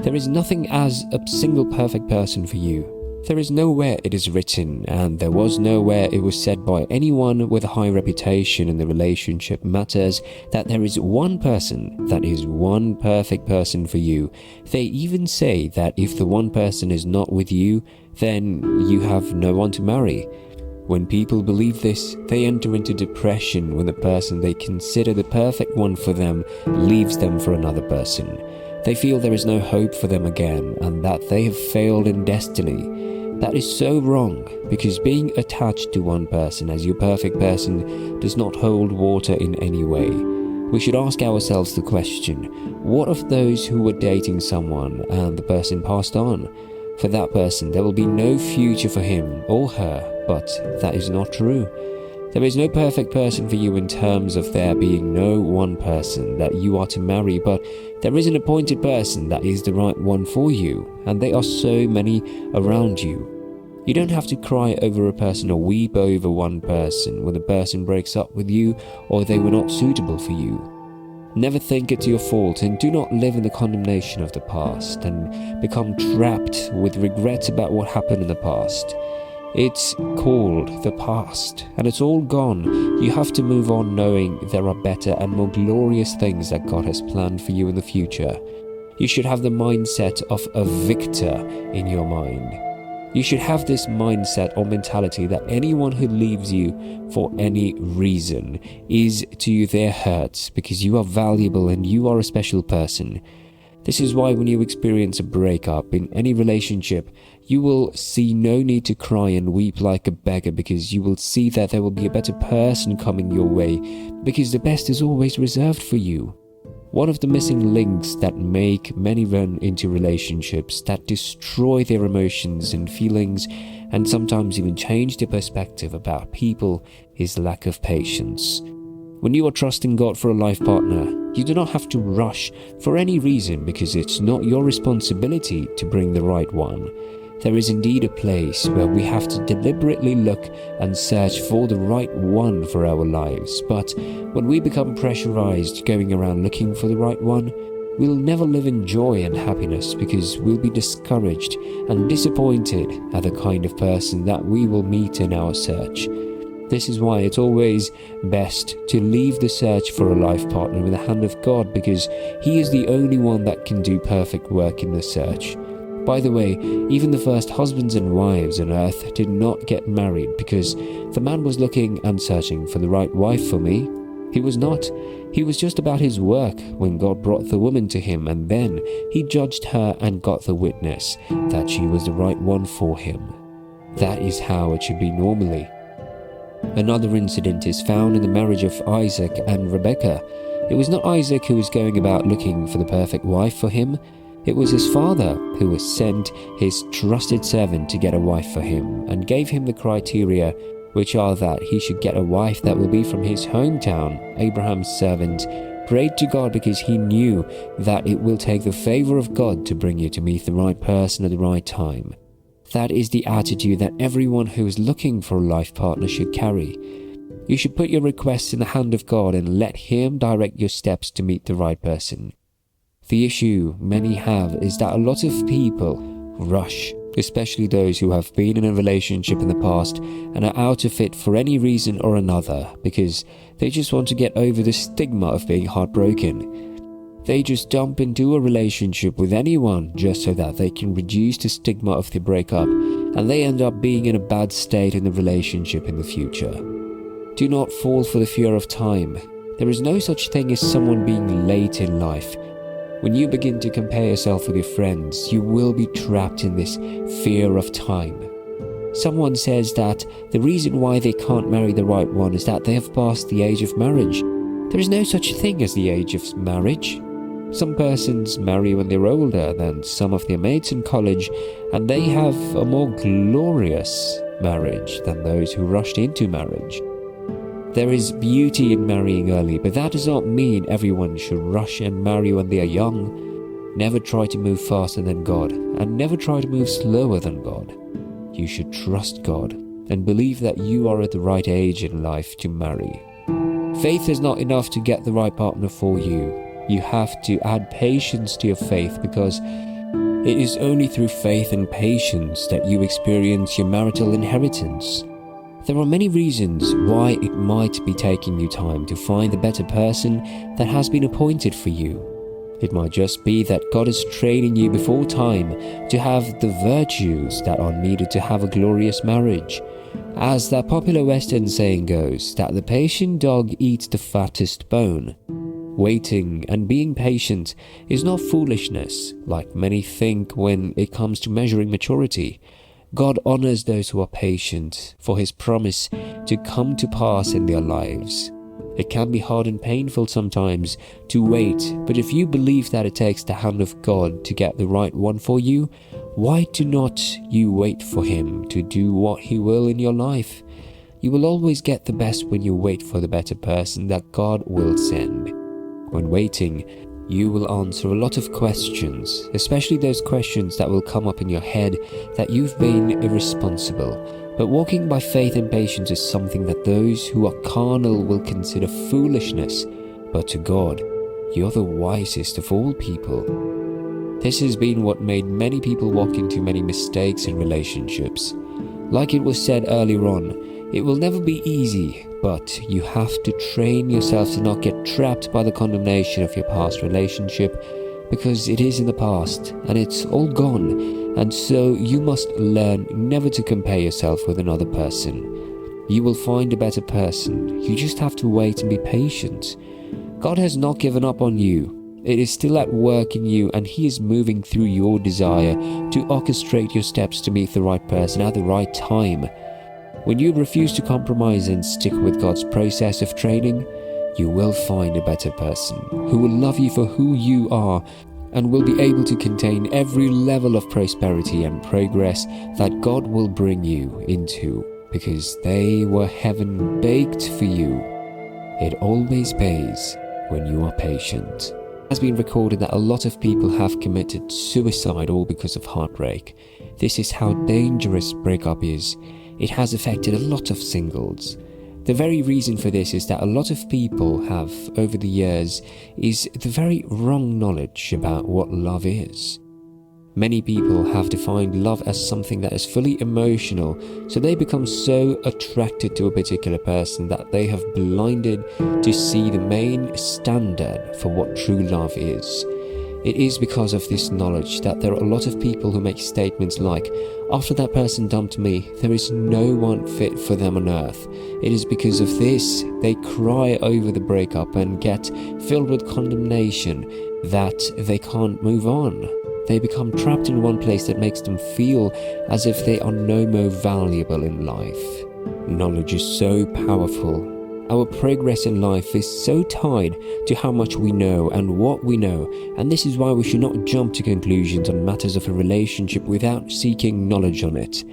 There is nothing as a single perfect person for you. There is nowhere it is written, and there was nowhere it was said by anyone with a high reputation in the relationship matters, that there is one person that is one perfect person for you. They even say that if the one person is not with you, then you have no one to marry. When people believe this, they enter into depression when the person they consider the perfect one for them leaves them for another person. They feel there is no hope for them again, and that they have failed in destiny. That is so wrong, because being attached to one person as your perfect person does not hold water in any way. We should ask ourselves the question, what of those who were dating someone and the person passed on? For that person, there will be no future for him or her, but that is not true. There is no perfect person for you in terms of there being no one person that you are to marry, but there is an appointed person that is the right one for you, and there are so many around you. You don't have to cry over a person or weep over one person when the person breaks up with you or they were not suitable for you. Never think it's your fault, and do not live in the condemnation of the past and become trapped with regrets about what happened in the past. It's called the past, and it's all gone. You have to move on knowing there are better and more glorious things that God has planned for you in the future. You should have the mindset of a victor in your mind. You should have this mindset or mentality that anyone who leaves you for any reason is to their hurts, because you are valuable and you are a special person. This is why when you experience a breakup in any relationship, you will see no need to cry and weep like a beggar, because you will see that there will be a better person coming your way, because the best is always reserved for you. One of the missing links that make many run into relationships that destroy their emotions and feelings, and sometimes even change their perspective about people, is lack of patience. When you are trusting God for a life partner, you do not have to rush for any reason, because it's not your responsibility to bring the right one. There is indeed a place where we have to deliberately look and search for the right one for our lives. But when we become pressurized going around looking for the right one, we'll never live in joy and happiness, because we'll be discouraged and disappointed at the kind of person that we will meet in our search. This is why it's always best to leave the search for a life partner in the hand of God, because He is the only one that can do perfect work in the search. By the way, even the first husbands and wives on earth did not get married because the man was looking and searching for the right wife for me. He was not. He was just about his work when God brought the woman to him, and then he judged her and got the witness that she was the right one for him. That is how it should be normally. Another incident is found in the marriage of Isaac and Rebekah. It was not Isaac who was going about looking for the perfect wife for him. It was his father who was sent his trusted servant to get a wife for him, and gave him the criteria, which are that he should get a wife that will be from his hometown. Abraham's servant prayed to God because he knew that it will take the favor of God to bring you to meet the right person at the right time. That is the attitude that everyone who is looking for a life partner should carry. You should put your requests in the hand of God and let Him direct your steps to meet the right person. The issue many have is that a lot of people rush, especially those who have been in a relationship in the past and are out of it for any reason or another, because they just want to get over the stigma of being heartbroken. They just jump into a relationship with anyone just so that they can reduce the stigma of the breakup, and they end up being in a bad state in the relationship in the future. Do not fall for the fear of time. There is no such thing as someone being late in life. When you begin to compare yourself with your friends, you will be trapped in this fear of time. Someone says that the reason why they can't marry the right one is that they have passed the age of marriage. There is no such thing as the age of marriage. Some persons marry when they're older than some of their mates in college, and they have a more glorious marriage than those who rushed into marriage. There is beauty in marrying early, but that does not mean everyone should rush and marry when they are young. Never try to move faster than God, and never try to move slower than God. You should trust God and believe that you are at the right age in life to marry. Faith is not enough to get the right partner for you. You have to add patience to your faith, because It is only through faith and patience that you experience your marital inheritance. There are many reasons why it might be taking you time to find the better person that has been appointed for you. It might just be that God is training you before time to have the virtues that are needed to have a glorious marriage. As that popular Western saying goes, that the patient dog eats the fattest bone. Waiting and being patient is not foolishness, like many think when it comes to measuring maturity. God honors those who are patient for His promise to come to pass in their lives. It can be hard and painful sometimes to wait, but if you believe that it takes the hand of God to get the right one for you, why do not you wait for Him to do what He will in your life? You will always get the best when you wait for the better person that God will send. When waiting, you will answer a lot of questions, especially those questions that will come up in your head that you've been irresponsible. But walking by faith and patience is something that those who are carnal will consider foolishness, but to God, you're the wisest of all people. This has been what made many people walk into many mistakes in relationships. Like it was said earlier on, it will never be easy, but you have to train yourself to not get trapped by the condemnation of your past relationship, because it is in the past and it's all gone, and so you must learn never to compare yourself with another person. You will find a better person, you just have to wait and be patient. God has not given up on you. It is still at work in you, and He is moving through your desire to orchestrate your steps to meet the right person at the right time. When you refuse to compromise and stick with God's process of training, you will find a better person who will love you for who you are and will be able to contain every level of prosperity and progress that God will bring you into, because they were heaven baked for you. It always pays when you are patient. It has been recorded that a lot of people have committed suicide all because of heartbreak. This is how dangerous breakup is. It has affected a lot of singles. The very reason for this is that a lot of people have, over the years, is the very wrong knowledge about what love is. Many people have defined love as something that is fully emotional, so they become so attracted to a particular person that they have blinded to see the main standard for what true love is. It is because of this knowledge that there are a lot of people who make statements like, after that person dumped me, there is no one fit for them on earth. It is because of this they cry over the breakup and get filled with condemnation that they can't move on. They become trapped in one place that makes them feel as if they are no more valuable in life. Knowledge is so powerful. Our progress in life is so tied to how much we know and what we know, and this is why we should not jump to conclusions on matters of a relationship without seeking knowledge on it.